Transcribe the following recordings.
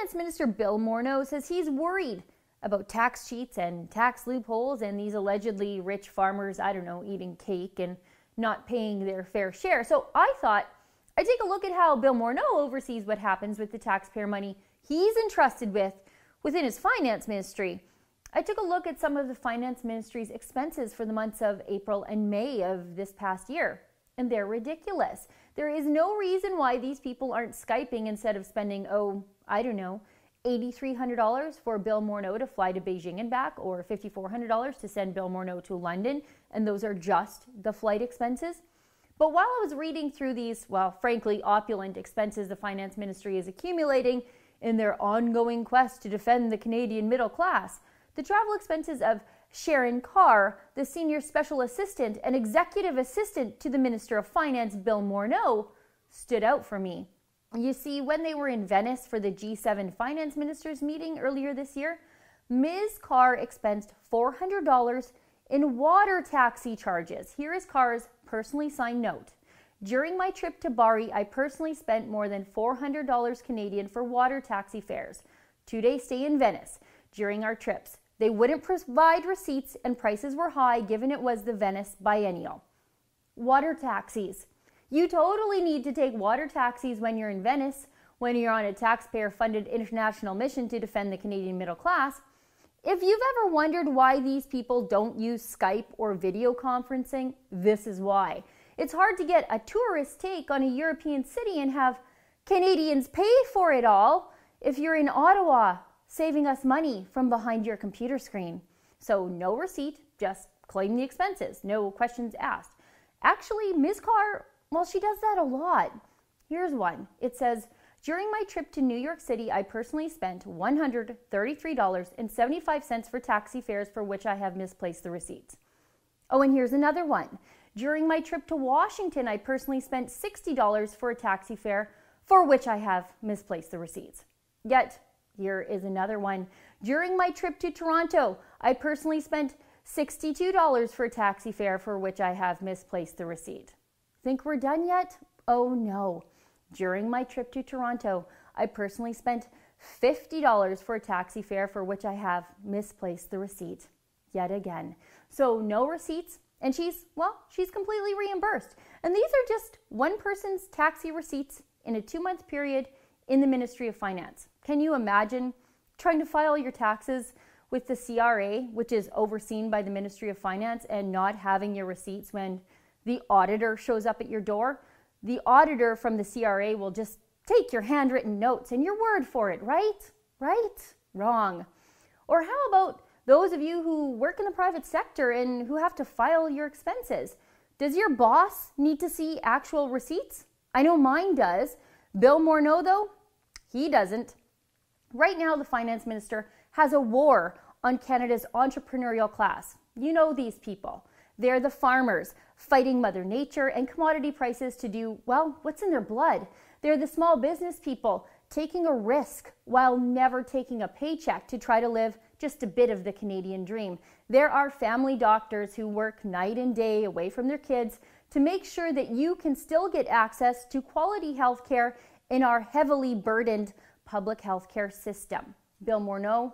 Finance Minister Bill Morneau says he's worried about tax cheats and tax loopholes and these allegedly rich farmers, eating cake and not paying their fair share. So I thought I'd take a look at how Bill Morneau oversees what happens with the taxpayer money he's entrusted with within his finance ministry. I took a look at some of the finance ministry's expenses for the months of April and May of this past year, and they're ridiculous. There is no reason why these people aren't Skyping instead of spending, $8,300 for Bill Morneau to fly to Beijing and back, or $5,400 to send Bill Morneau to London, and those are just the flight expenses. But while I was reading through these, frankly, opulent expenses the finance ministry is accumulating in their ongoing quest to defend the Canadian middle class, the travel expenses of Sharon Carr, the senior special assistant and executive assistant to the Minister of Finance, Bill Morneau, stood out for me. You see, when they were in Venice for the G7 finance ministers meeting earlier this year, Ms. Carr expensed $400 in water taxi charges. Here is Carr's personally signed note. During my trip to Bari, I personally spent more than $400 Canadian for water taxi fares. 2-day stay in Venice. During our trips, they wouldn't provide receipts and prices were high given it was the Venice biennial. Water taxis. You totally need to take water taxis when you're in Venice, when you're on a taxpayer-funded international mission to defend the Canadian middle class. If you've ever wondered why these people don't use Skype or video conferencing, this is why. It's hard to get a tourist take on a European city and have Canadians pay for it all if you're in Ottawa, saving us money from behind your computer screen. So no receipt, just claim the expenses, no questions asked. Actually, Ms. Carr, she does that a lot. Here's one. It says, during my trip to New York City, I personally spent $133.75 for taxi fares for which I have misplaced the receipts. Oh, and here's another one. During my trip to Washington, I personally spent $60 for a taxi fare for which I have misplaced the receipts. Yet, here is another one. During my trip to Toronto, I personally spent $62 for a taxi fare for which I have misplaced the receipt. Think we're done yet? Oh no. During my trip to Toronto, I personally spent $50 for a taxi fare for which I have misplaced the receipt. Yet again. So no receipts, and she's completely reimbursed. And these are just one person's taxi receipts in a 2-month period in the Ministry of Finance. Can you imagine trying to file your taxes with the CRA, which is overseen by the Ministry of Finance, and not having your receipts when the auditor shows up at your door? The auditor from the CRA will just take your handwritten notes and your word for it, right? Right? Wrong. Or how about those of you who work in the private sector and who have to file your expenses? Does your boss need to see actual receipts? I know mine does. Bill Morneau, though, he doesn't. Right now, the finance minister has a war on Canada's entrepreneurial class. You know these people. They're the farmers fighting Mother Nature and commodity prices to do, what's in their blood. They're the small business people taking a risk while never taking a paycheck to try to live just a bit of the Canadian dream. There are family doctors who work night and day away from their kids to make sure that you can still get access to quality health care in our heavily burdened public health care system. Bill Morneau,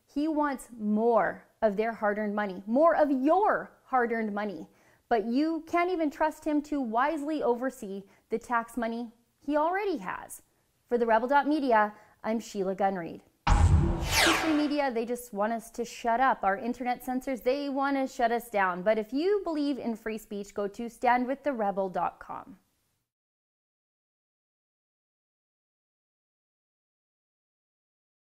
he wants more of their hard-earned money, more of your hard-earned money. But you can't even trust him to wisely oversee the tax money he already has. For TheRebel.media, I'm Sheila Gunn Reid. Mainstream media, they just want us to shut up. Our internet censors, they want to shut us down. But if you believe in free speech, go to standwiththerebel.com.